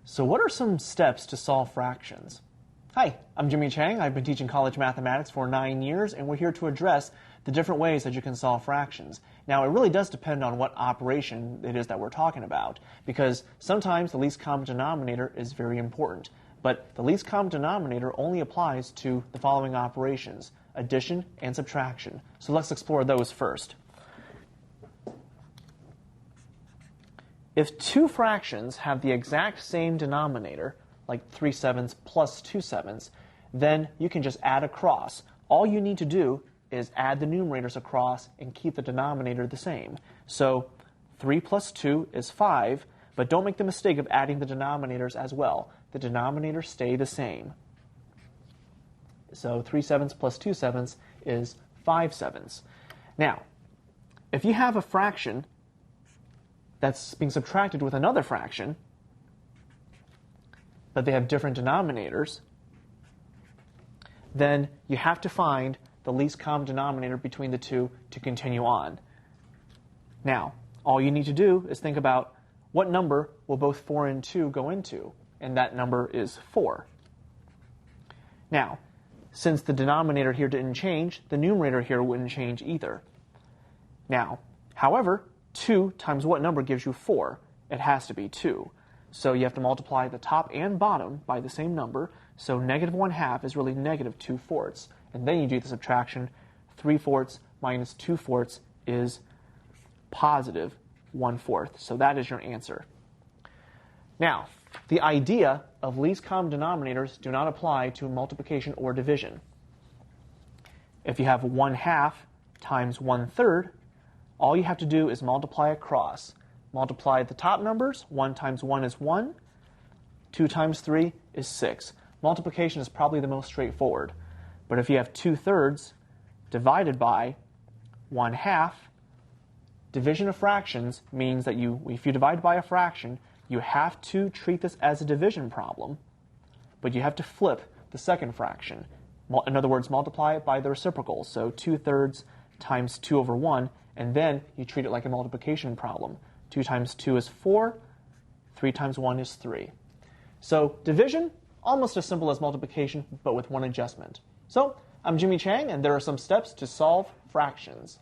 So what are some steps to solve fractions? Hi, I'm Jimmy Chang. I've been teaching college mathematics for 9 years, and we're here to address the different ways that you can solve fractions. Now, it really does depend on what operation it is that we're talking about, because sometimes the least common denominator is very important. But the least common denominator only applies to the following operations: addition and subtraction. So let's explore those first. If two fractions have the exact same denominator, like 3/7 plus 2/7, then you can just add across. All you need to do is add the numerators across and keep the denominator the same. So 3 plus 2 is 5, but don't make the mistake of adding the denominators as well. The denominators stay the same. So 3/7 plus 2/7 is 5/7. Now, if you have a fraction that's being subtracted with another fraction, but they have different denominators, then you have to find the least common denominator between the two to continue on. Now, all you need to do is think about what number will both 4 and 2 go into, and that number is 4. Now, since the denominator here didn't change, the numerator here wouldn't change either. Now, however, 2 times what number gives you 4? It has to be 2. So you have to multiply the top and bottom by the same number. So negative 1/2 is really negative 2/4. And then you do the subtraction. 3/4 minus 2/4 is positive 1/4. So that is your answer. Now, the idea of least common denominators do not apply to multiplication or division. If you have 1/2 times 1/3, all you have to do is multiply across. Multiply the top numbers. 1 times 1 is 1. 2 times 3 is 6. Multiplication is probably the most straightforward. But if you have 2/3 divided by 1/2, division of fractions means that if you divide by a fraction, you have to treat this as a division problem, but you have to flip the second fraction. In other words, multiply it by the reciprocal. So 2/3 times 2 over 1, and then you treat it like a multiplication problem. 2 times 2 is 4. 3 times 1 is 3. So division, almost as simple as multiplication, but with one adjustment. So I'm Jimmy Chang, and there are some steps to solve fractions.